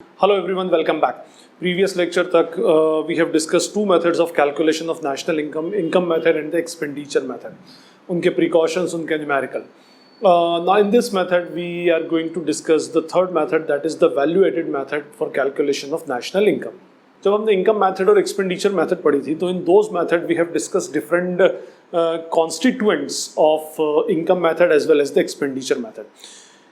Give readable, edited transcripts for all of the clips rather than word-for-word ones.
Hello everyone, welcome back. Previous lecture तक we have discussed two methods of calculation of national income method and the expenditure method. उनके precautions, उनके numerical. Now in this method we are going to discuss the third method, that is the value added method for calculation of national income. जब हमने income method और expenditure method पढ़ी थी तो in those method we have discussed different constituents of income method as well as the expenditure method.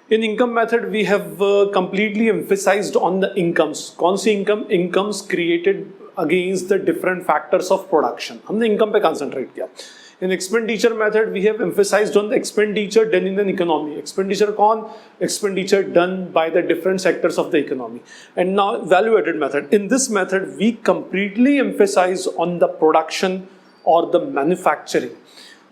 In income method, we have completely emphasized on the incomes. कौन सी income? Incomes created against the different factors of production. हमने income पे concentrate किया. In expenditure method, we have emphasized on the expenditure done in an economy. Expenditure कौन? Expenditure done by the different sectors of the economy. And now value added method. In this method, we completely emphasize on the production or the manufacturing.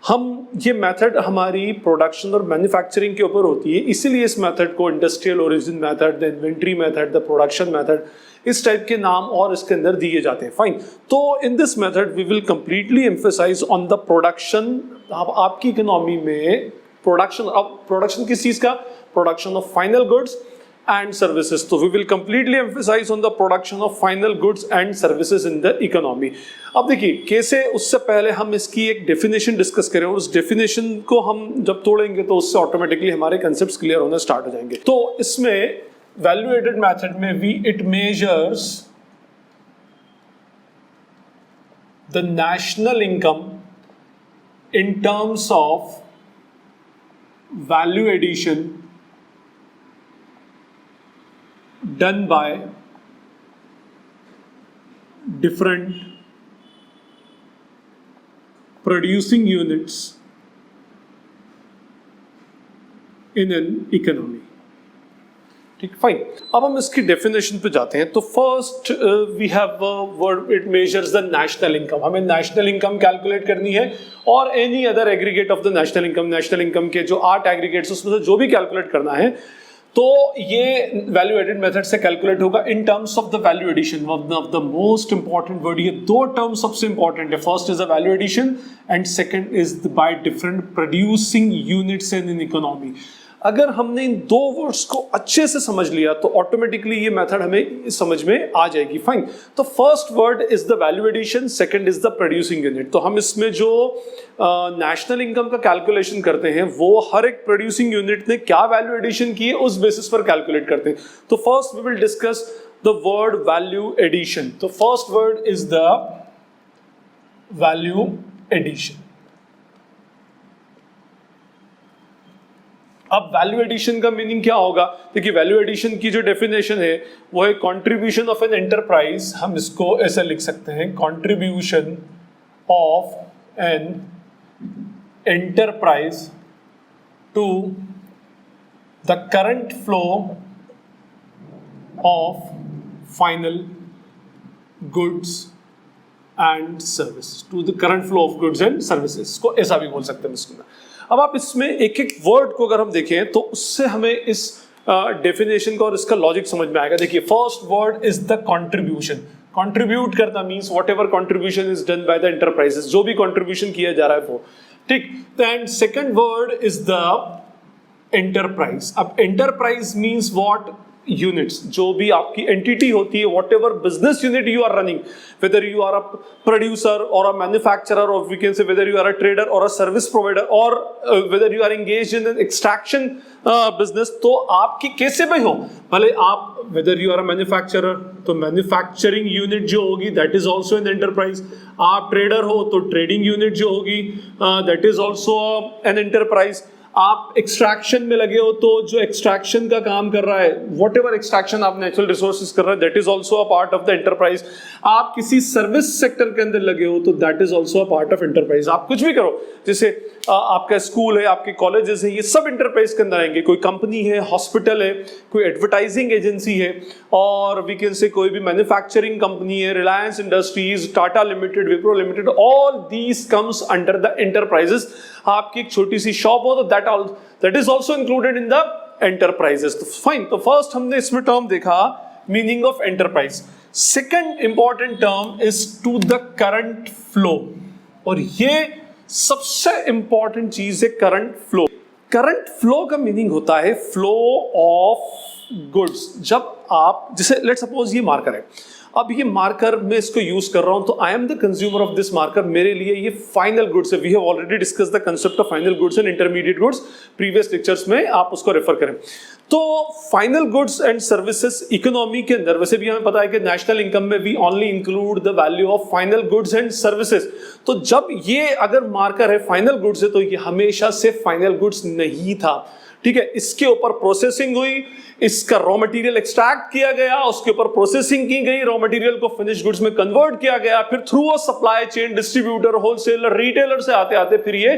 हम ये method हमारी production और manufacturing के ऊपर होती है, इसीलिए इस मेथड को industrial origin method, the inventory method, the production method, इस टाइप के नाम और इसके अंदर दिए जाते हैं. फाइन. तो in this method we will completely emphasise on the production. आपकी इकोनॉमी में प्रोडक्शन, अब प्रोडक्शन किस चीज का? Production of final goods and services. So we will completely emphasize on the production of final goods and services in the economy. अब देखिए कैसे, उससे पहले हम इसकी एक डेफिनेशन डिस्कस करें और उस डेफिनेशन को हम जब तोड़ेंगे तो उससे ऑटोमेटिकली हमारे कंसेप्ट्स क्लियर होना स्टार्ट हो जाएंगे. तो इसमें वैल्यू एडेड मेथड में it measures the national income in terms of value addition done by different producing units in an economy. ठीक, फाइन. अब हम इसकी डेफिनेशन पे जाते हैं. तो first we have word, it measures the national income. हमें नेशनल इनकम कैलकुलेट करनी है और any other aggregate of the national income. National income के जो 8 एग्रीगेट्स उसमें से जो भी कैलकुलेट करना है तो ये वैल्यू एडेड मेथड से कैलकुलेट होगा in terms of the value addition. Of the most important word, ये दो टर्म सबसे इंपॉर्टेंट है. First is the value addition and second is by different producing units in an economy. अगर हमने इन दो words को अच्छे से समझ लिया तो ऑटोमेटिकली ये मेथड हमें समझ में आ जाएगी. फाइन. तो first word is the value addition, second is the producing unit. तो हम इसमें जो नेशनल इनकम का कैलकुलेशन करते हैं वो हर एक प्रोड्यूसिंग यूनिट ने क्या वैल्यू एडिशन की है उस बेसिस पर कैलकुलेट करते हैं. तो first we will discuss the word value addition. तो first word is the value addition. अब वैल्यू एडिशन का मीनिंग क्या होगा? देखिए वैल्यू एडिशन की जो डेफिनेशन है वो है कंट्रीब्यूशन ऑफ एन एंटरप्राइज. हम इसको ऐसे लिख सकते हैं, contribution of an enterprise to the current flow of final goods and service. To the current flow of goods and services को ऐसा भी बोल सकते हैं इसको. अब आप इसमें एक एक वर्ड को अगर हम देखें तो उससे हमें इस डेफिनेशन का और इसका लॉजिक समझ में आएगा. देखिए first word is the contribution. Contribute करना means whatever contribution is done by the enterprises, जो भी कंट्रीब्यूशन किया जा रहा है वो. ठीक. And second word is the enterprise. अब एंटरप्राइज मींस व्हाट? यूनिट्स. जो भी आपकी एंटिटी होती है, whatever business unit you are running, whether you are a producer और अ मैन्युफैक्चरर, और we can say whether you are a trader और a service provider, और whether you are engaged in an extraction business. तो आपकी कैसे भी हो, भले आप whether you are a manufacturer तो मैन्युफैक्चरिंग यूनिट जो होगी that is also an enterprise. आप ट्रेडर हो तो ट्रेडिंग यूनिट जो होगी that is also an enterprise. आप एक्सट्रैक्शन में लगे हो तो जो एक्सट्रैक्शन का काम कर रहा है, वॉट एवर एक्सट्रैक्शन आप नेचुरल रिसोर्सेज कर रहे हैं, that is also a part of the enterprise. आप किसी सर्विस सेक्टर के अंदर लगे हो तो that is also a part of enterprise. आप कुछ भी करो, जैसे आपका स्कूल है, आपके कॉलेजेस हैं, ये सब एंटरप्राइज के अंदर आएंगे. कोई कंपनी है, हॉस्पिटल है, कोई एडवर्टाइजिंग एजेंसी है, और वी कैन से कोई भी मैन्युफैक्चरिंग कंपनी है, Reliance Industries, Tata Limited, Wipro Limited, all these comes under the enterprises. आपकी एक छोटी सी शॉप हो तो that is also included in the enterprises. तो फाइन. तो फर्स्ट हमने इसमें टर्म देखा meaning of enterprise. Second important term is to the current flow, और ये सबसे इंपॉर्टेंट चीज है करंट फ्लो. करंट फ्लो का मीनिंग होता है फ्लो ऑफ गुड्स. जब आप जैसे लेट्स सपोज ये मार्कर है, अब ये मार्कर मैं इसको यूज कर रहा हूं तो I am the consumer of this marker, मेरे लिए ये फाइनल गुड्स है। We have already discuss the concept of final goods and intermediate goods previous lectures में, आप उसको रेफर करें। तो final goods and services economy के अंदर, वैसे भी हमें पता है कि नेशनल इनकम में we only include the value of final goods and services. तो जब ये अगर मार्कर है फाइनल गुड्स है तो ये हमेशा से फाइनल गुड्स नहीं था, ठीक है। इसके ऊपर प्रोसेसिंग हुई, इसका रॉ मटेरियल एक्सट्रैक्ट किया गया, उसके ऊपर प्रोसेसिंग की गई, रॉ मटेरियल को फिनिश गुड्स में कन्वर्ट किया गया, फिर through a supply chain distributor, wholesaler, retailer से आते आते फिर ये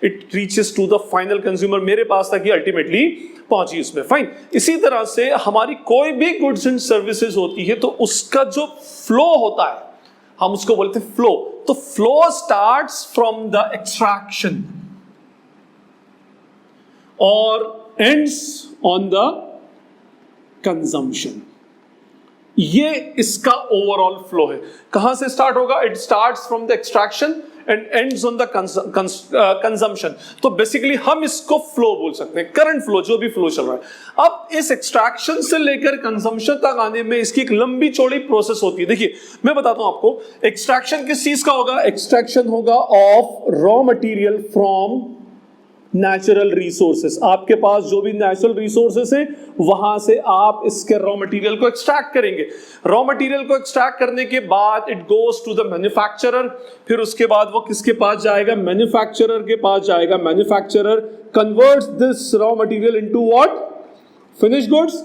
it reaches to the final consumer, मेरे पास तक ये अल्टीमेटली पहुंची इसमें। फाइन, इसी तरह से हमारी कोई भी गुड्स एंड सर्विसेज होती है तो उसका जो फ्लो होता है हम उसको बोलते हैं फ्लो। तो flow starts from the extraction और ends on the consumption। ये इसका ओवरऑल फ्लो है। कहां से स्टार्ट होगा? It starts from the extraction and ends on the consumption. तो बेसिकली हम इसको फ्लो बोल सकते हैं, करंट फ्लो, जो भी फ्लो चल रहा है। अब इस एक्सट्रैक्शन से लेकर कंजम्पशन तक आने में इसकी एक लंबी चौड़ी प्रोसेस होती है। देखिए मैं बताता हूं आपको, एक्सट्रैक्शन किस चीज का होगा? एक्सट्रैक्शन होगा of raw material from natural resources. आपके पास जो भी नेचुरल रिसोर्सेस हैं वहां से आप इसके रॉ मटेरियल को एक्सट्रैक्ट करेंगे। रॉ मटेरियल को एक्सट्रैक्ट करने के बाद it goes to the manufacturer, फिर उसके बाद वो किसके पास जाएगा? मैन्युफैक्चरर के पास जाएगा। Manufacturer converts this raw material into what? Finish goods.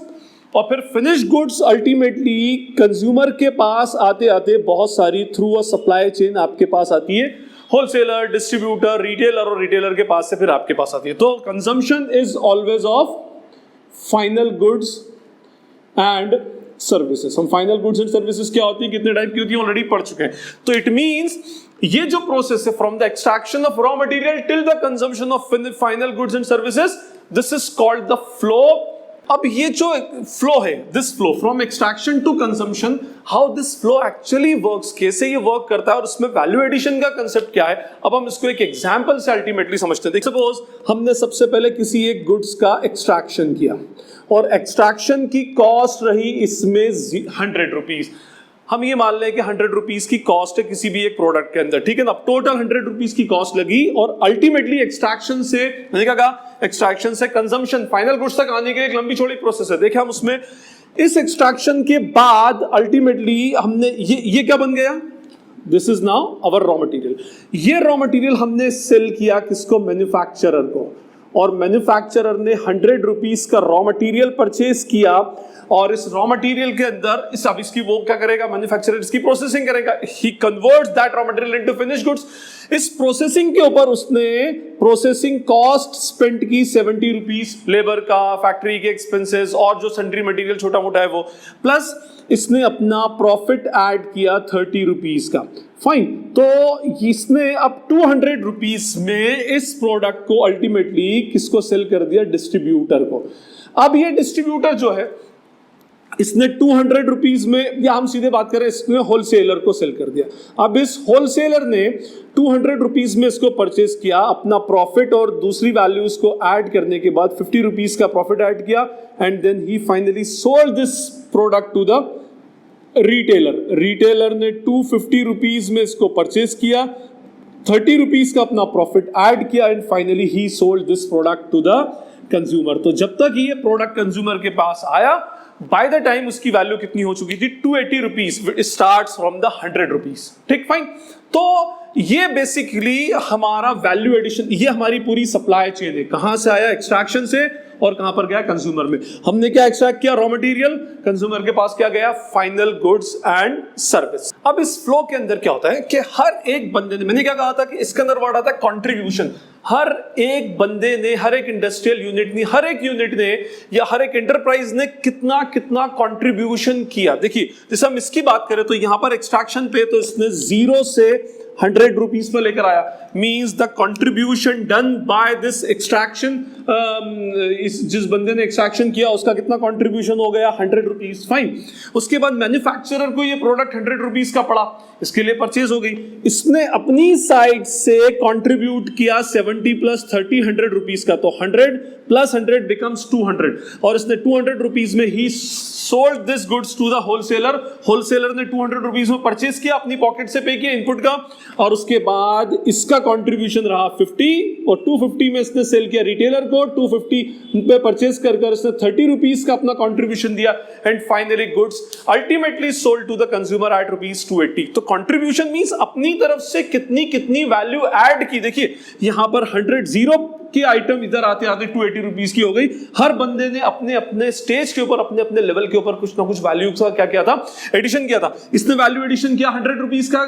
और फिर फिनिश गुड्स अल्टीमेटली कंज्यूमर के पास आते आते बहुत सारी थ्रू अ सप्लाई चेन आपके पास आती है, होलसेलर, डिस्ट्रीब्यूटर, रिटेलर, और रिटेलर के पास से फिर आपके पास आती है। तो consumption is always of final goods and services. हम फाइनल गुड्स एंड सर्विसेज क्या होती है, कितने टाइप की होती है, ऑलरेडी पढ़ चुके हैं। तो इट मींस ये जो प्रोसेस है from the extraction of raw material till the consumption of final goods and services, this is called the flow. अब ये जो फ्लो है, this flow from extraction to consumption, how this flow actually works, कैसे ये work करता है और उसमें वैल्यू एडिशन का कंसेप्ट क्या है, अब हम इसको एक एग्जांपल से अल्टीमेटली समझते हैं। सपोज हमने सबसे पहले किसी एक गुड्स का एक्सट्रैक्शन किया और एक्सट्रैक्शन की कॉस्ट रही इसमें 100 रुपीज। हम ये मान लें कि 100 रुपीज की कॉस्ट है किसी भी एक प्रोडक्ट के अंदर, ठीक है ना। टोटल 100 रुपीज की कॉस्ट लगी और अल्टीमेटली एक्सट्रैक्शन से, मैंने क्या कहा, एक्सट्रैक्शन से कंजम्पशन फाइनल गुड्स तक आने के एक लंबी चौड़ी प्रोसेस है। देखिए हम उसमें इस एक्सट्रैक्शन के बाद अल्टीमेटली हमने ये क्या बन गया? This is now our raw material. ये रॉ मटेरियल हमने सेल किया किसको? मैन्युफैक्चरर को। और मैन्युफैक्चरर ने 100 रुपीज का रॉ मटेरियल परचेज किया और इस रॉ मटेरियल के अंदर अब इसकी वो क्या करेगा? मैन्युफैक्चरर इसकी प्रोसेसिंग करेगा। He converts that raw material into finish goods. इस प्रोसेसिंग के ऊपर उसने प्रोसेसिंग कॉस्ट स्पेंड की 70 रुपीज, लेबर का, फैक्ट्री के एक्सपेंसेस और जो सन्ड्री मटेरियल छोटा मोटा है वो, प्लस इसने अपना प्रॉफिट ऐड किया 30 रुपीज का। फाइन, तो इसने अब 200 रुपीज में इस प्रोडक्ट को अल्टीमेटली किसको सेल कर दिया? डिस्ट्रीब्यूटर को। अब ये डिस्ट्रीब्यूटर जो है इसने 200 रुपीज में, या हम सीधे बात करें, इसने होलसेलर को सेल कर दिया। अब इस होलसेलर ने 200 रुपीज में इसको परचेज किया, अपना प्रॉफिट और दूसरी वैल्यू इसको ऐड करने के बाद 50 रुपीज का प्रॉफिट ऐड किया and then he finally sold this product to the retailer. Retailer ने 250 रुपीज में इसको परचेज किया, 30 रुपीज का अपना प्रॉफिट ऐड किया and finally he sold this product to the consumer. तो जब तक ये प्रोडक्ट कंज्यूमर के पास आया, बाय द टाइम उसकी वैल्यू कितनी हो चुकी थी? 280 rupees. Starts from the 100 rupees. ठीक, फाइन। तो ये बेसिकली हमारा वैल्यू एडिशन, ये हमारी पूरी सप्लाई चेन है। कहां से आया? एक्सट्रैक्शन से, और कहां पर गया? कंज्यूमर में। हमने क्या एक्सट्रैक्ट किया? Raw material. कंज्यूमर के पास क्या गया? Final goods and service. अब इस फ्लो के अंदर क्या होता है कि हर एक बंदे ने, मैंने क्या कहा था कि इसके अंदर वर्ड आता है कंट्रीब्यूशन। हर एक बंदे ने, हर एक इंडस्ट्रियल यूनिट ने, हर एक यूनिट ने या हर एक एंटरप्राइज ने कितना कितना कंट्रीब्यूशन किया। देखिए जैसे हम इसकी बात करें तो यहां पर एक्सट्रैक्शन पे तो इसने 0 से 100 रुपीज पर लेकर आया, means the contribution done by this extraction, जिस बंदे ने एक्सट्रैक्शन किया उसका कितना कंट्रीब्यूशन हो गया, 100 रुपीज, फाइन। उसके बाद मैन्युफैक्चरर को ये प्रोडक्ट 100 रुपीज का पड़ा, इसके लिए परचेज हो गई, इसने अपनी साइड से कंट्रीब्यूट किया 70 प्लस 30 100 रुपीज का, तो 100 प्लस 100 बिकम्स 200, और इसने 200 रुपीज में ही sold this goods to the wholesaler, wholesaler ने 200 रुपीज में परचेज किया, अपनी पॉकेट से पे किया इनपुट का, और उसके बाद इसका कंट्रीब्यूशन रहा 50, और 250 में इसने सेल किया रिटेलर को, 250 पे परचेज कर इसने 30 रुपीज का अपना कंट्रीब्यूशन दिया, and finally goods ultimately sold to the consumer at rupees 280। तो कंट्रीब्यूशन मींस अपनी तरफ से कितनी कितनी वैल्यू ऐड की। देखिए यहां पर 100 जीरो की आइटम इधर आते आते 280 रुपीज की हो गई। हर बंदे ने अपने अपने स्टेज के ऊपर, अपने अपने लेवल के ऊपर कुछ ना कुछ वैल्यू का क्या किया था, एडिशन किया था। इसने वैल्यू एडिशन किया 100 रुपीज का,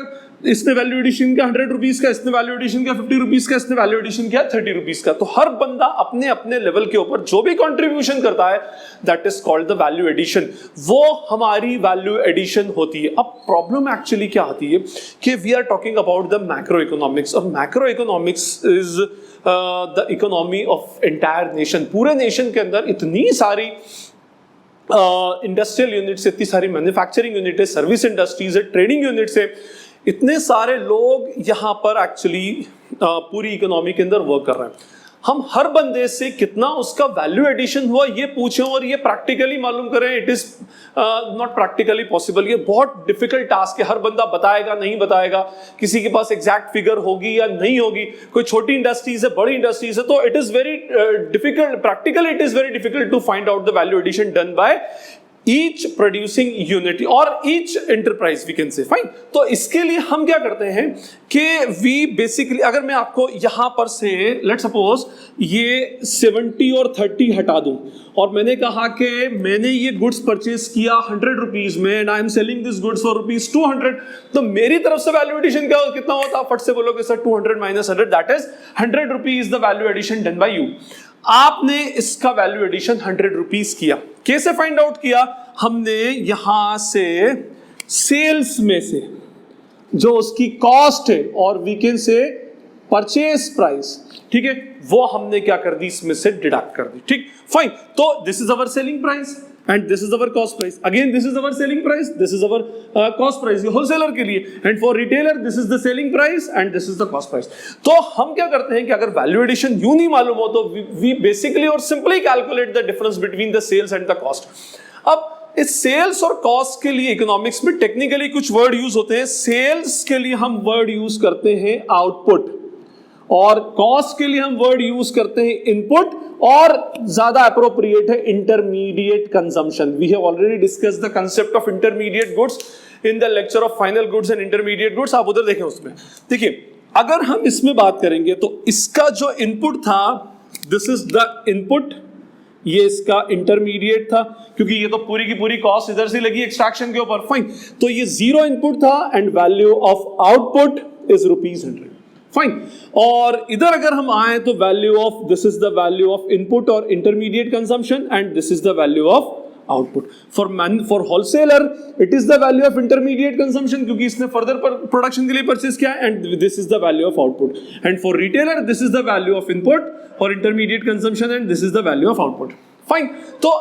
इसने वैल्यू एडिशन किया 100 रुपीज का, इसने वैल्यू एडिशन किया 50 रुपीज का, इसने वैल्यू एडिशन किया 30 रुपीज का। तो हर बंदा अपने अपने लेवल के ऊपर जो भी कंट्रीब्यूशन करता है that is called the value addition, वो हमारी वैल्यू एडिशन होती है। अब प्रॉब्लम एक्चुअली क्या आती है कि we are talking about the macroeconomics, और macroeconomics is the economy of entire nation. पूरे नेशन के अंदर इतनी सारी इंडस्ट्रियल यूनिट्स, इतनी सारी मैन्युफैक्चरिंग यूनिट है, सर्विस इंडस्ट्रीज है, ट्रेडिंग यूनिट्स है, इतने सारे लोग यहाँ पर एक्चुअली पूरी इकोनॉमी के अंदर वर्क कर रहे हैं। हम हर बंदे से कितना उसका वैल्यू एडिशन हुआ ये पूछें और ये प्रैक्टिकली मालूम करें, it is not practically possible. ये बहुत डिफिकल्ट टास्क है। हर बंदा बताएगा नहीं बताएगा, किसी के पास एग्जैक्ट फिगर होगी या नहीं होगी। कोई छोटी इंडस्ट्रीज है, बड़ी इंडस्ट्रीज है, तो it is very difficult, practically it is very difficult to find out the value addition done by each producing unit or each enterprise we can say, fine। तो इसके लिए हम क्या करते हैं कि we basically, अगर मैं आपको यहां पर से let's suppose ये 70 और 30 हटा दूं, और मैंने कहा कि मैंने ये गुड्स परचेज किया 100 रुपीज में and I am selling this goods for rupees 200, तो मेरी तरफ से वैल्यू एडिशन क्या कितना होता, फट से बोलोगे sir 200 minus 100 that is 100 rupees the value addition done by you. आपने इसका वैल्यू एडिशन 100 रुपीज किया। कैसे फाइंड आउट किया? हमने यहां से सेल्स में से जो उसकी कॉस्ट है और we can say purchase price, ठीक है, वो हमने क्या कर दी, इसमें से डिडक्ट कर दी, ठीक, फाइन। तो this is our selling price and this is our cost price, again this is our selling price, this is our cost price wholesaler के लिए, and for retailer this is the selling price and this is the cost price. तो हम क्या करते हैं कि अगर value addition यूं नहीं मालूम हो तो वी बेसिकली और simply calculate the difference between the sales and the cost. अब इस सेल्स और कॉस्ट के लिए इकोनॉमिक्स में टेक्निकली कुछ वर्ड यूज होते हैं। सेल्स के लिए हम वर्ड यूज करते हैं आउटपुट, और कॉस्ट के लिए हम वर्ड यूज करते हैं इनपुट, और ज्यादा अप्रोप्रिएट है intermediate consumption. We have already discussed the concept of intermediate goods in the lecture of final goods and intermediate goods. आप उधर देखें उसमें। देखिए अगर हम इसमें बात करेंगे तो इसका जो इनपुट था, दिस इज द इनपुट, ये इसका इंटरमीडिएट था, क्योंकि ये तो पूरी की पूरी कॉस्ट इधर से लगी एक्सट्रैक्शन के ऊपर, फाइन। तो ये जीरो इनपुट था and value of output is rupees 100, fine. और इधर अगर हम आए तो value of, this is the value of input और intermediate consumption and this is the value of output. For wholesaler it is the value of intermediate consumption, क्योंकि इसने further production के लिए परचेज किया, and this is the value of output. And for retailer this is the value of input और intermediate consumption and this is the value of output, fine. तो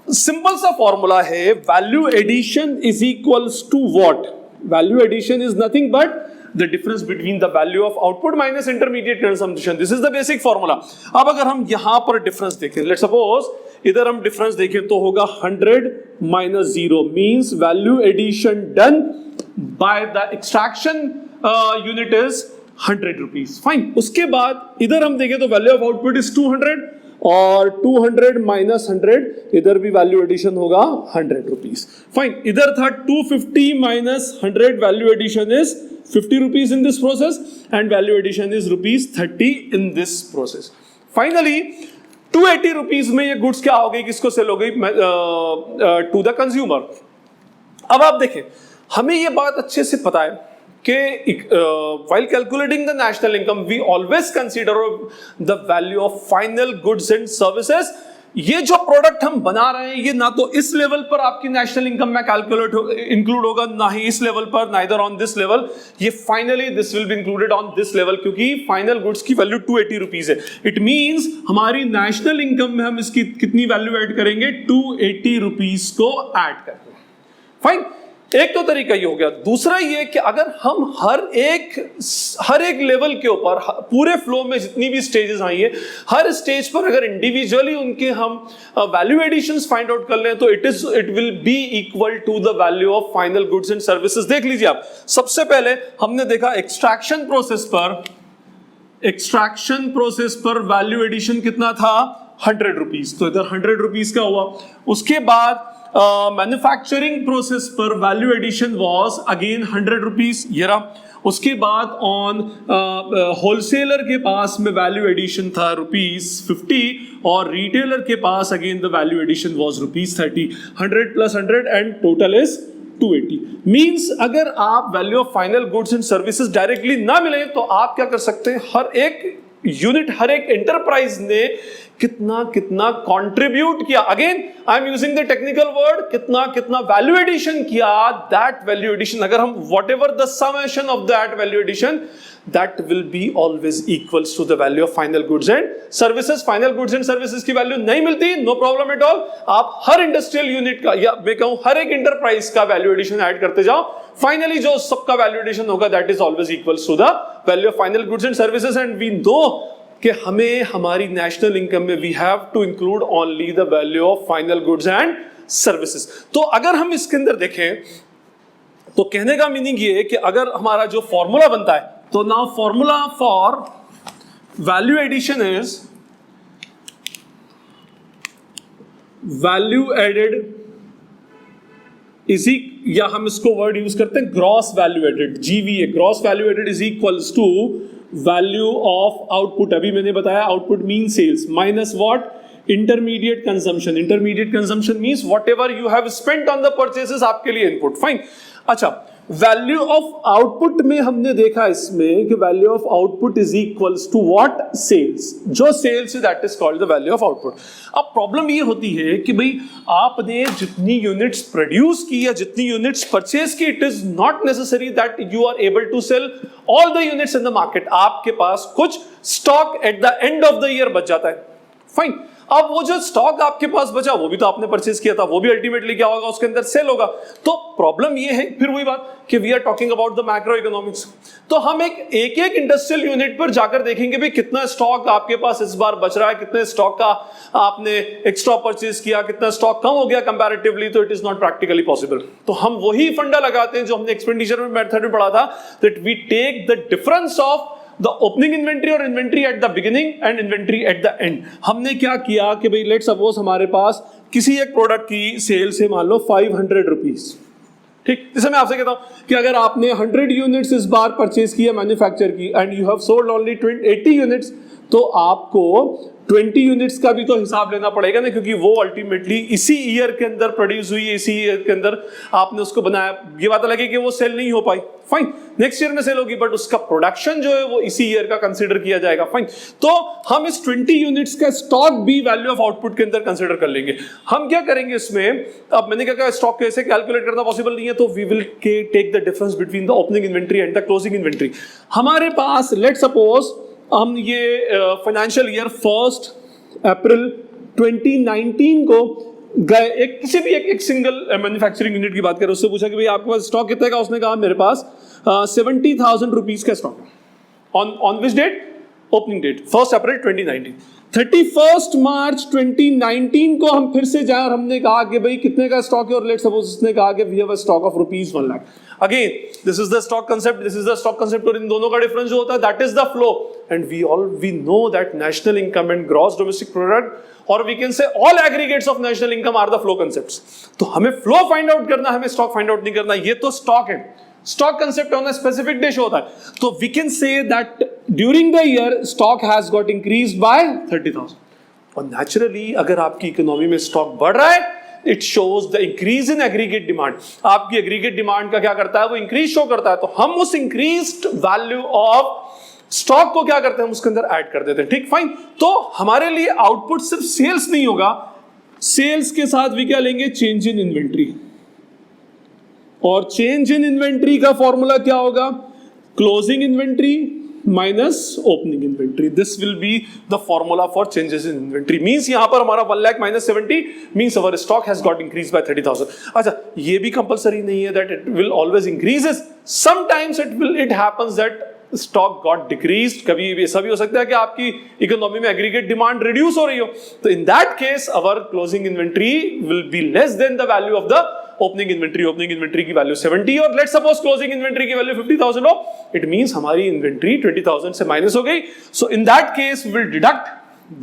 simple सा formula है, value addition is equals to what? Value addition is nothing but the difference between the value of output minus intermediate consumption. This is the basic formula. अब अगर हम यहां पर difference देखें, let's suppose इधर हम डिफरेंस देखें तो होगा 100 minus 0 means value addition done by the extraction unit is 100 rupees. Fine. उसके बाद इधर हम देखें तो value of output is 200 और 200 minus 100 इधर भी वैल्यू एडिशन होगा 100 रुपीज, फाइन। इधर था 250 minus 100, value addition is 50 rupees in this process and value addition is rupees 30 in this process. Finally 280 rupees में ये गुड्स क्या हो गई, किसको सेल हो गई, टू द कंज्यूमर। अब आप देखें, हमें ये बात अच्छे से पता है कि while calculating the national income we always consider the value of final goods and services ये जो प्रोडक्ट हम बना रहे हैं ये ना तो इस लेवल पर आपकी नेशनल इनकम में कैलकुलेट इंक्लूड होगा, ना ही इस लेवल पर, नाइदर ऑन दिस लेवल। ये finally this will be included on this level, क्योंकि फाइनल गुड्स की वैल्यू 280 रुपीज है। इट मींस हमारी नेशनल इनकम में हम इसकी कितनी वैल्यू ऐड करेंगे, 280 रुपीज को ऐड करेंगे। फाइन, एक तो तरीका ये हो गया। दूसरा ये कि अगर हम हर एक लेवल के ऊपर पूरे फ्लो में जितनी भी स्टेजेस आई है, हर स्टेज पर अगर इंडिविजुअली उनके हम वैल्यू एडिशंस फाइंड आउट कर लें तो it will be equal to the value of final goods and services. देख लीजिए आप, सबसे पहले हमने देखा एक्सट्रैक्शन प्रोसेस पर वैल्यू एडिशन कितना था, 100 रुपीज, तो इधर 100 रुपीज का हुआ। उसके बाद मैन्युफैक्चरिंग प्रोसेस पर value addition was again 100 rupees, ये रहा। उसके बाद ऑन होलसेलर के पास में वैल्यू एडिशन था ₹50 और रिटेलर के पास again the value addition was ₹30। 100 + 100 and total is 280। Means अगर आप value of final goods and services directly ना मिले तो आप क्या कर सकते हैं, हर एक यूनिट, हर एक एंटरप्राइज ने कितना कितना कंट्रीब्यूट किया, again I am using the technical word, कितना कितना वैल्यू एडिशन किया, दैट वैल्यू एडिशन, अगर हम whatever the summation of that value addition, that will be always equals to the value of final goods and services। final goods and services की value नहीं मिलती, no problem at all, आप हर industrial unit का या मैं कहूं हर एक enterprise का वैल्यू एडिशन ऐड करते जाओ, फाइनली जो सबका वैल्यू एडिशन होगा that is always equals to the value of final goods and services। and we know कि हमें हमारी नेशनल इनकम में we have to include only the value of final goods and services. तो अगर हम इसके अंदर देखें तो कहने का मीनिंग ये है कि अगर हमारा जो फॉर्मूला बनता है, तो now formula for value addition is value added is, या हम इसको वर्ड यूज करते हैं gross value added, GVA, gross value added is equals to value of output. अभी मैंने बताया output mean sales minus what, intermediate consumption. Intermediate consumption means whatever you have spent on the purchases, आपके लिए input. Fine, अच्छा, value of output में हमने देखा इसमें कि value of output is equals to what, sales. जो सेल्स है that is called the value of output. अब प्रॉब्लम ये होती है कि भाई आपने जितनी यूनिट्स प्रोड्यूस की या जितनी यूनिट्स परचेज की, it is not necessary that you are able to sell all the units in the market. आपके पास कुछ stock at the end of the year बच जाता है। फाइन, अब वो जो स्टॉक आपके पास बचा वो भी तो आपने परचेज किया था, वो भी अल्टीमेटली क्या होगा, उसके अंदर सेल होगा। तो प्रॉब्लम ये है, फिर वही बात कि we are talking about the macroeconomics. तो हम एक इंडस्ट्रियल यूनिट पर जाकर देखेंगे भी कितना स्टॉक आपके पास इस बार बच रहा है, कितने स्टॉक का आपने एक्स्ट्रा परचेज किया, कितना स्टॉक कम हो गया कंपैरेटिवली, तो it is not practically possible. तो हम वही फंडा लगाते हैं जो हमने एक्सपेंडिचर में मेथड में पढ़ा था, that we take the difference of the opening inventory और inventory at the beginning and inventory at the end. हमने क्या किया कि भाई लेट सपोज हमारे पास किसी एक प्रोडक्ट की सेल्स है मान लो 500 रुपीज, ठीक। जैसे मैं आपसे कहता हूं कि अगर आपने 100 यूनिट्स इस बार परचेज किया मैन्युफैक्चर की and you have sold only 80 units, तो आपको 20 यूनिट्स का भी तो हिसाब लेना पड़ेगा ना, क्योंकि वो अल्टीमेटली इसी ईयर के अंदर प्रोड्यूस हुई है, इसी ईयर के अंदर आपने उसको बनाया। ये बात अलग है कि वो सेल नहीं हो पाई, फाइन, नेक्स्ट ईयर में सेल होगी, बट उसका प्रोडक्शन जो है वो इसी ईयर का कंसीडर किया जाएगा। फाइन, तो हम इस 20 यूनिट्स का स्टॉक भी वैल्यू ऑफ आउटपुट के अंदर कंसीडर कर लेंगे। हम क्या करेंगे इसमें, अब मैंने क्या कहा स्टॉक कैसे कैलकुलेट करना पॉसिबल नहीं है, तो we will take the difference between the opening inventory and the closing inventory. हमारे पास लेट सपोज हम ये फाइनेंशियल ईयर 1 अप्रैल 2019 को गए, एक किसी भी एक सिंगल मैन्युफैक्चरिंग यूनिट की बात करें, उससे पूछा कि भाई आपके पास स्टॉक कितने का, उसने कहा मेरे पास 70,000 रुपीज का स्टॉक है। On which date, opening date 1 April 2019। 31 मार्च 2019 को हम फिर से जाए और हमने कहा कि भाई कितने का स्टॉक है, और लेट सपोज उसने कहा कि we have a stock of ₹1 lakh. Again this is the stock concept, this is the stock concept, और इन दोनों का डिफरेंस जो होता है that is the flow. And we know that national income and gross domestic product, और we can say all aggregates of national income are the flow concepts. तो हमें फ्लो फाइंड आउट करना, हमें स्टॉक फाइंड आउट नहीं करना। ये तो stock है, stock concept on a specific day होता है। तो we can say that during the year stock has got increased by 30,000। और नेचुरली अगर आपकी इकोनॉमी में स्टॉक बढ़ रहा है, it shows the increase in aggregate demand. आपकी एग्रीगेट डिमांड का क्या करता है, वो इंक्रीज शो करता है। तो हम उस इंक्रीज्ड वैल्यू ऑफ स्टॉक को क्या करते हैं हम उसके अंदर ऐड कर देते हैं, ठीक, फाइन। तो हमारे लिए आउटपुट सिर्फ सेल्स नहीं होगा, सेल्स के साथ भी क्या लेंगे, चेंज इन इन्वेंट्री, और चेंज इन इन्वेंट्री का फॉर्मूला क्या होगा, closing inventory minus opening inventory. This will be the formula for changes in inventory. Means यहां पर हमारा 1 lakh minus 70 means our stock has got increase by 30,000। अच्छा, ये भी कंपलसरी नहीं है that it will always increases, sometimes it happens that stock got decreased. कभी ऐसा भी हो सकता है कि आपकी इकोनॉमी में एग्रीगेट डिमांड रिड्यूस हो रही हो, तो इन that case our closing inventory will be less than the value of the opening inventory. Opening inventory की वैल्यू 70 और लेट्स सपोज क्लोजिंग इन्वेंट्री की वैल्यू 50,000 हो, इट मींस हमारी इन्वेंट्री 20,000 से माइनस हो गई। So in that case we will deduct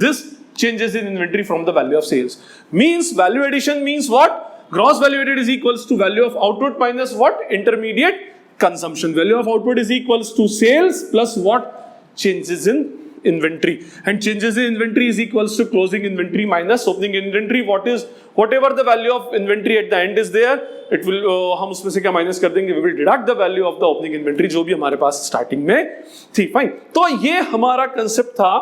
this changes in inventory from the value of sales. Means value addition means what, gross value added is equals to value of output minus what, intermediate consumption. Value of output is equals to sales plus what, changes in inventory, and changes in inventory is equals to closing inventory minus opening inventory. What is whatever the value of inventory at the end is there, it will हम उसमें से क्या minus कर देंगे, we will deduct the value of the opening inventory जो भी हमारे पास starting में थी, फाइन। तो ये हमारा कंसेप्ट था,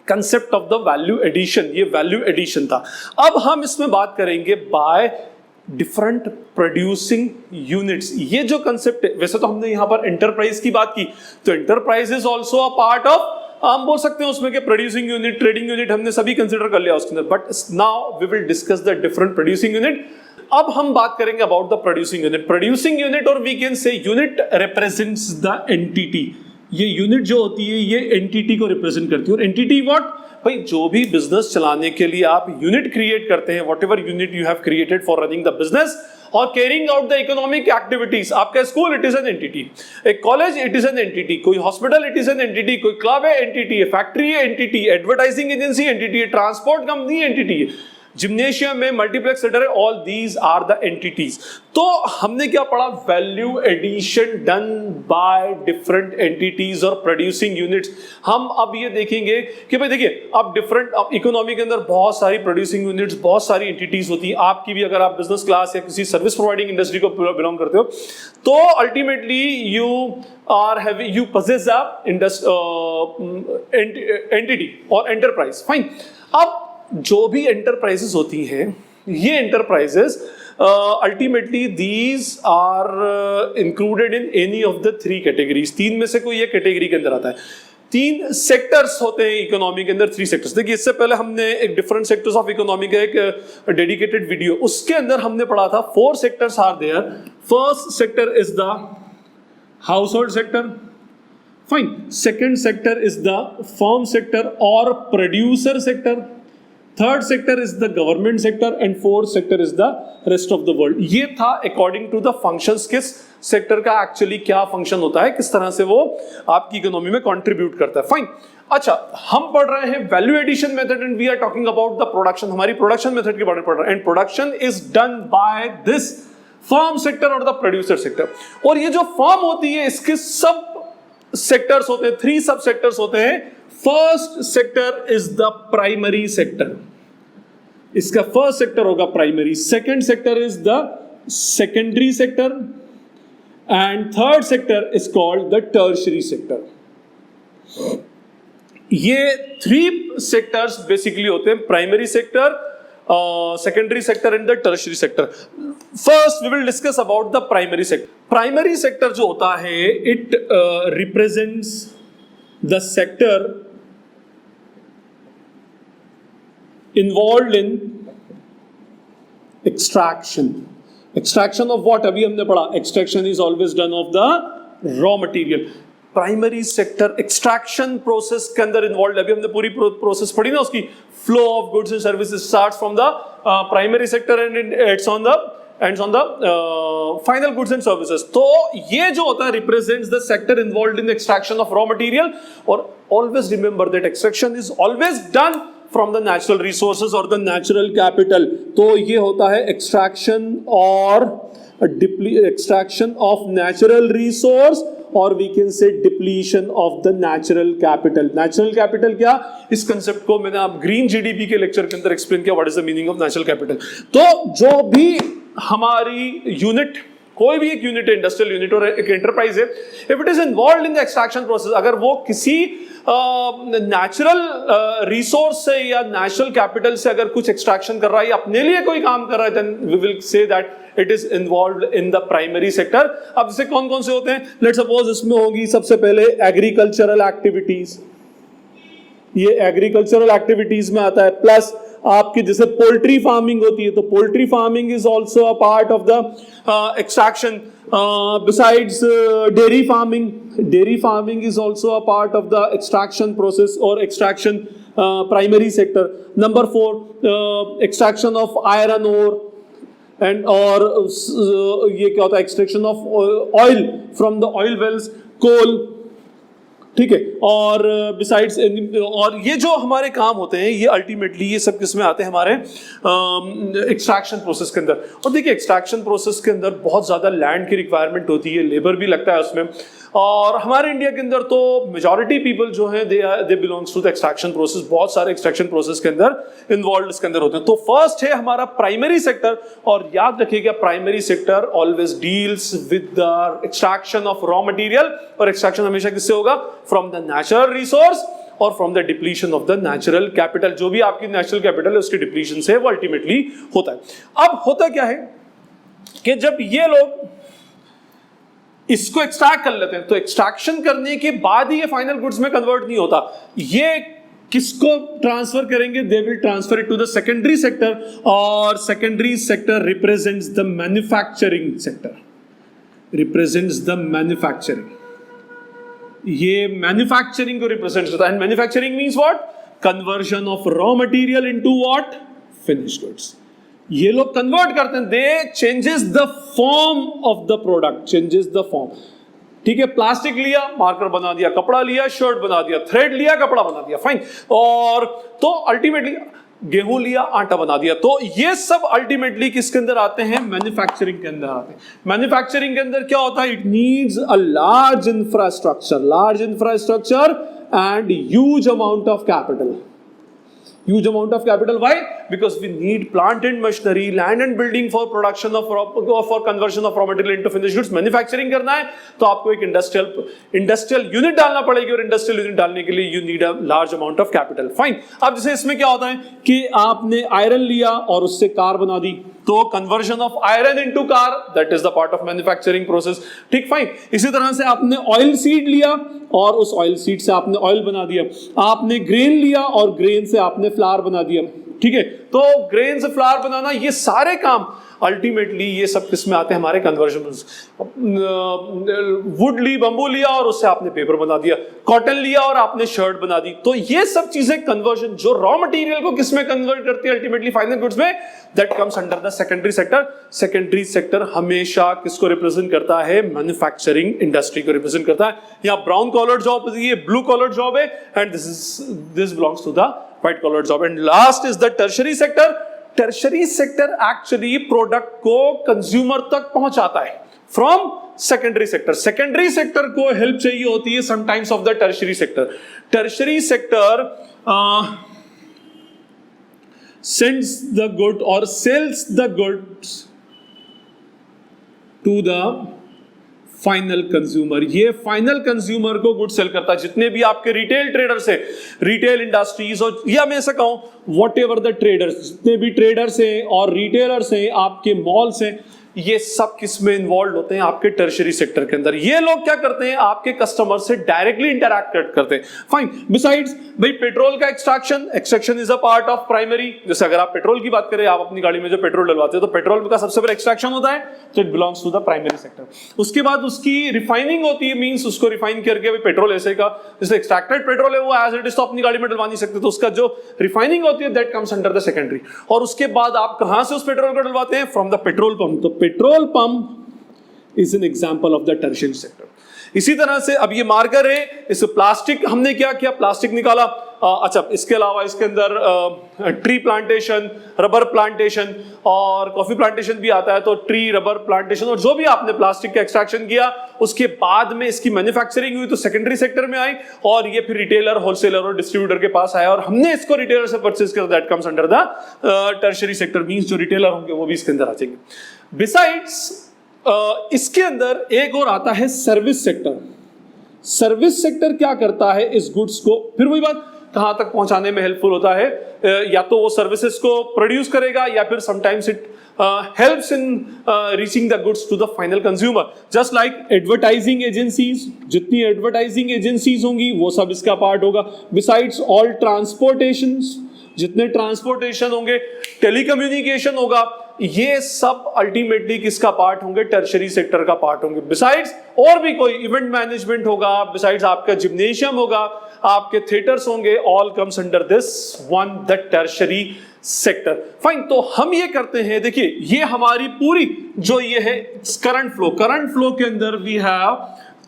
concept of the value addition, ये वैल्यू एडिशन था। अब हम इसमें बात करेंगे बाय डिफरेंट प्रोड्यूसिंग यूनिट्स। ये जो कंसेप्ट है, वैसे तो हमने यहां पर एंटरप्राइज की बात की, तो enterprise is also a part of, हम बोल सकते हैं उसमें कि प्रोड्यूसिंग यूनिट, ट्रेडिंग यूनिट हमने सभी कंसिडर कर लिया उसके अंदर, but now we will discuss the different producing unit. अब हम बात करेंगे about the producing unit. Producing unit और we can say unit represents the entity. ये यूनिट जो होती है ये एंटिटी को रिप्रेजेंट करती है, और एंटिटी व्हाट, भाई जो भी बिजनेस चलाने के लिए आप यूनिट क्रिएट करते हैं, whatever unit you have created for running the business और carrying out the economic activities. आपका school it is an entity, एक college it is an entity, कोई hospital it is an entity, कोई club है entity है, factory है entity, advertising agency entity है, transport company entity है, जिम्नेशियम में मल्टीप्लेक्स थिएटर है, all these are the entities. तो हमने क्या पढ़ा, value addition done by different entities और प्रोड्यूसिंग यूनिट्स। हम अब ये देखेंगे कि भाई देखिए, अब डिफरेंट इकोनॉमी के अंदर बहुत सारी प्रोड्यूसिंग यूनिट्स, बहुत सारी एंटिटीज होती है। आपकी भी अगर आप बिजनेस क्लास या किसी सर्विस प्रोवाइडिंग इंडस्ट्री को बिलोंग करते हो, तो ultimately you are having, you possess a entity और एंटरप्राइज, फाइन। अब जो भी एंटरप्राइजेस होती हैं, ये enterprises ultimately these are included in any of the 3 categories. 3 में से कोई एक कैटेगरी के अंदर आता है। 3 सेक्टर्स होते हैं इकोनॉमी के अंदर, 3 सेक्टर्स। देखिए, इससे पहले हमने एक डिफरेंट सेक्टर्स ऑफ इकोनॉमी का एक डेडिकेटेड वीडियो, उसके अंदर हमने पढ़ा था 4 sectors are there. First sector is the household sector, fine. Second sector is the firm sector और producer sector, third sector is the government sector, and fourth sector is the rest of the world. ये था according to the functions, किस sector का actually क्या function होता है, किस तरह से वो आपकी इकोनॉमी में कंट्रीब्यूट करता है, फाइन। अच्छा, हम पढ़ रहे हैं value addition method and we are talking about the production. हमारी प्रोडक्शन मेथड के बारे में पढ़ रहे हैं, and production is done by this firm sector और द प्रोड्यूसर सेक्टर। और ये जो फर्म होती है, इसके सब सेक्टर्स होते हैं, 3 सब सेक्टर्स होते हैं। First sector is the primary sector, इसका फर्स्ट सेक्टर होगा primary, second sector is the secondary sector, and third sector is called the tertiary sector. ये 3 सेक्टर्स बेसिकली होते हैं, primary sector, secondary sector and the tertiary sector. First we will discuss about the primary sector. Primary sector जो होता है, it represents the sector involved in extraction of what, अभी हमने पढ़ा, extraction is always done of the raw material। Primary sector extraction process के अंदर involve, अभी हमने पूरी प्रोसेस पढ़ी ना उसकी, flow of goods and services starts from the primary sector and it's on the final goods and services. तो ये जो होता है represents the sector involve in extraction of raw material, और always remember that extraction is always done from the natural resources और the natural capital. तो ये होता है एक्सट्रैक्शन और एक्सट्रैक्शन ऑफ नेचुरल रिसोर्स, और we can say depletion of the natural capital. Natural capital क्या, इस कंसेप्ट को मैंने आप ग्रीन जीडीपी के लेक्चर के अंदर एक्सप्लेन किया, what is the meaning of natural capital. तो जो भी हमारी यूनिट कोई भी एक यूनिट है, इंडस्ट्रियल यूनिट और एक एंटरप्राइज है, if it is involve in the extraction process, अगर वो किसी नेचुरल रिसोर्स से या नेचुरल कैपिटल से अगर कुछ एक्सट्रैक्शन कर रहा है या अपने लिए कोई काम कर रहा है, then we will say that it is involved in the primary sector. अब जैसे कौन कौन से होते हैं, लेट्स सपोज इसमें होगी सबसे पहले एग्रीकल्चरल एक्टिविटीज, ये एग्रीकल्चरल एक्टिविटीज में आता है। प्लस आपकी जैसे पोल्ट्री फार्मिंग होती है, तो poultry farming is also a part of the extraction. Besides dairy farming is also a part of the extraction process or extraction primary sector. Number 4, extraction of iron ore and or ये क्या होता है, extraction of oil from the oil wells, coal, ठीक है। और besides और ये जो हमारे काम होते हैं ये अल्टीमेटली ये सब किसमें आते हैं, हमारे एक्सट्रैक्शन प्रोसेस के अंदर। और देखिए एक्सट्रैक्शन प्रोसेस के अंदर बहुत ज़्यादा लैंड की रिक्वायरमेंट होती है, लेबर भी लगता है उसमें, और हमारे इंडिया के अंदर तो मेजॉरिटी पीपल जो है they belongs to the extraction process, बहुत सारे एक्सट्रैक्शन प्रोसेस के अंदर इन्वॉल्व इसके अंदर होते हैं। तो फर्स्ट है हमारा प्राइमरी सेक्टर, और याद रखिएगा primary sector always deals with the extraction of raw material, और एक्सट्रैक्शन हमेशा किससे होगा, फ्रॉम द नेचुरल रिसोर्स और from the depletion of the natural capital. जो भी आपकी नेचुरल कैपिटल है उसके डिप्लीशन से वो अल्टीमेटली होता है। अब होता क्या है कि जब ये लोग इसको एक्सट्रैक्ट कर लेते हैं, तो एक्सट्रैक्शन करने के बाद ही ये फाइनल गुड्स में कन्वर्ट नहीं होता, ये किसको ट्रांसफर करेंगे, they will transfer it to the secondary sector, और secondary sector represents the manufacturing sector, represents the manufacturing, ये मैन्युफैक्चरिंग को रिप्रेजेंट करता है। And manufacturing means what, conversion of raw material into what, finished goods. ये लोग convert करते हैं, they changes the form of the product, changes the form, ठीक है। प्लास्टिक लिया, मार्कर बना दिया, कपड़ा लिया, शर्ट बना दिया, थ्रेड लिया, कपड़ा बना दिया, फाइन। और तो अल्टीमेटली गेहूं लिया, आटा बना दिया। तो ये सब अल्टीमेटली किसके अंदर आते हैं, मैन्युफैक्चरिंग के अंदर आते हैं। मैन्युफैक्चरिंग के अंदर क्या होता है, it needs a large infrastructure and huge amount of capital. Huge amount of capital. Why? Because we need plant and machinery, land and building for production of for conversion of raw material into finished goods. Manufacturing करना है तो आपको एक industrial unit डालना पड़ेगी, और industrial unit डालने के लिए you need a large amount of capital. Fine. अब जैसे इसमें क्या होता है कि आपने आयरन लिया और उससे कार बना दी, तो conversion of iron into car, that is the part of manufacturing process, ठीक, फाइन। इसी तरह से आपने ऑयल सीड लिया और उस ऑयल सीड से आपने ऑयल बना दिया, आपने ग्रेन लिया और ग्रेन से आपने फ्लावर बना दिया, ठीक है। तो ग्रेन से फ्लावर बनाना, ये सारे काम अल्टीमेटली ये सब किसमें आते हैं, हमारे कन्वर्जन। वुड ली, बंबू लिया और उससे आपने पेपर बना दिया, कॉटन लिया और आपने शर्ट बना दी। तो ये सब चीजें कन्वर्जन जो रॉ मटेरियल को किसमें कन्वर्ट करती है, अल्टीमेटली फाइनल गुड्स में, that comes under the secondary sector. Secondary sector हमेशा किसको रिप्रेजेंट करता है, मैन्युफैक्चरिंग इंडस्ट्री को रिप्रेजेंट करता है। यहाँ ब्राउन कॉलर जॉब, ये ब्लू कॉलर जॉब है, and this belongs to the white collar job. And last is the tertiary sector. Tertiary sector actually product को कंज्यूमर तक पहुंचाता है from secondary sector. Secondary sector को हेल्प चाहिए होती है sometimes of the tertiary sector. Tertiary sector sends the good or sells the goods to the final consumer. ये final consumer को गुड सेल करता है। जितने भी आपके रिटेल ट्रेडर्स है, रिटेल इंडस्ट्रीज, और या मैं ऐसा कहूं वॉट एवर द ट्रेडर्स, जितने भी ट्रेडर्स हैं और रिटेलर्स हैं, आपके मॉल्स हैं, ये सब किसमें इन्वॉल्व होते हैं, आपके टर्शरी सेक्टर के अंदर। ये लोग क्या करते हैं, आपके कस्टमर से डायरेक्टली इंटरैक्ट करते हैं। फाइन। बिसाइड्स भाई पेट्रोल का extraction is a part of primary. जैसे अगर आप पेट्रोल की बात करें, आप अपनी गाड़ी में जो पेट्रोल डलवाते हो, तो पेट्रोल का सबसे बड़ा एक्सट्रैक्शन होता है, तो it belongs to the primary sector. उसके बाद उसकी रिफाइनिंग होती है, मींस उसको रिफाइन करके पेट्रोल ऐसे का जैसे एक्सट्रैक्टेड पेट्रोल है वो एज इट इज तो अपनी गाड़ी में डलवा नहीं सकते, तो उसका जो रिफाइनिंग होती है that comes under the secondary. और उसके बाद आप कहां से उस पेट्रोल को डलवाते हैं, फ्रॉम द पेट्रोल पंप। तो petrol pump is an example of the tertiary sector. इसी तरह से अब ये मार्कर है, इस प्लास्टिक हमने क्या किया, प्लास्टिक निकाला। अच्छा, इसके अलावा इसके अंदर ट्री प्लांटेशन, रबर प्लांटेशन और कॉफी प्लांटेशन भी आता है। तो ट्री, रबर प्लांटेशन और जो भी आपने प्लास्टिक का एक्सट्रैक्शन किया, उसके बाद में इसकी मैन्युफैक्चरिंग हुई तो सेकेंडरी सेक्टर में आई, और ये फिर रिटेलर, होलसेलर और डिस्ट्रीब्यूटर के पास आया, और हमने इसको रिटेलर से परचेज किया, that comes under the tertiary sector. Means जो रिटेलर होंगे वो भी इसके अंदर आ जाएंगे। बिसाइड्स इसके अंदर एक और आता है सर्विस सेक्टर। सर्विस सेक्टर क्या करता है, इस गुड्स को फिर वही बात कहां तक पहुंचाने में हेल्पफुल होता है, या तो वो सर्विसेज को प्रोड्यूस करेगा या फिर sometimes it helps in reaching the goods to the final consumer. Just like advertising agencies, जितनी advertising agencies होंगी वो सब इसका पार्ट होगा. Besides all transportations, जितने ट्रांसपोर्टेशन होंगे, टेलीकम्युनिकेशन होगा, ये सब अल्टीमेटली किसका पार्ट होंगे, टर्शरी सेक्टर का पार्ट होंगे. बिसाइड्स और भी कोई इवेंट मैनेजमेंट होगा, बिसाइड्स आपका जिम्नेशियम होगा, आपके थिएटर्स होंगे, all comes under this one, the tertiary sector. Fine, तो हम ये करते हैं, देखिए ये हमारी पूरी जो ये है करंट फ्लो के अंदर we have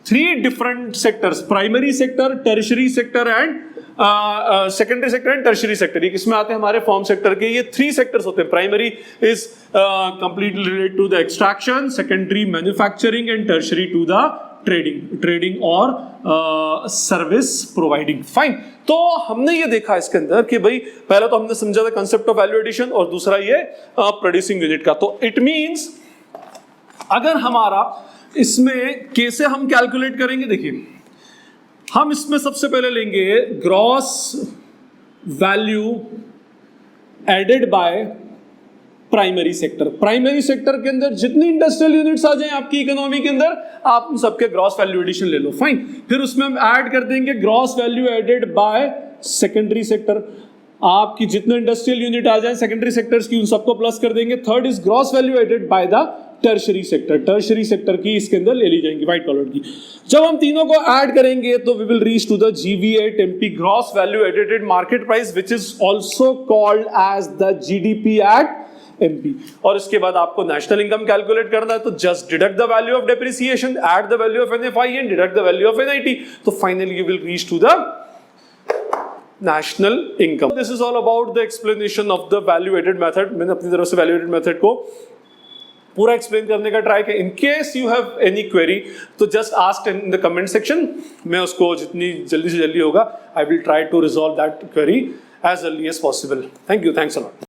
3 different sectors, primary sector, tertiary sector and secondary sector and tertiary sector. इसमें आते हैं हमारे फॉर्म सेक्टर के, ये 3 सेक्टर्स होते हैं. Primary is completely related to the extraction, secondary manufacturing and tertiary to the trading और service providing. Fine, तो हमने ये देखा इसके अंदर कि भाई पहला तो हमने समझा था कंसेप्ट ऑफ वैल्यू एडिशन और दूसरा ये प्रोड्यूसिंग यूनिट का. तो इट मींस अगर हमारा इसमें कैसे हम कैलकुलेट करेंगे, देखिए हम इसमें सबसे पहले लेंगे gross value added by primary sector. Primary sector के अंदर जितनी इंडस्ट्रियल यूनिट्स आ जाएं आपकी इकोनॉमी के अंदर, आप उन सबके ग्रॉस वैल्यू एडिशन ले लो. फाइन, फिर उसमें हम ऐड कर देंगे gross value added by secondary sector. आपकी जितने इंडस्ट्रियल यूनिट आ जाएं सेकेंडरी सेक्टर्स की, उन सबको प्लस कर देंगे. Third is gross value added by the tertiary sector. Tertiary sector की इसके अंदर ले ली जाएंगी व्हाइट कलर की. जब हम तीनों को ऐड करेंगे तो we will reach to the GV8 MP, gross value added market price, which is also called as the GDP at MP. और इसके बाद आपको नेशनल इनकम कैलकुलेट करना है, तो just deduct the value of depreciation, add the value of NFI and deduct the value of NIT. तो finally you will reach to the national income. This is all about the explanation of the value added method. मैंने अपनी तरफ से value added method को पूरा explain करने का try किया. In case you have any query तो just ask in the comment section. मैं उसको जितनी जल्दी से जल्दी होगा I will try to resolve that query as early as possible. Thank you, thanks a lot.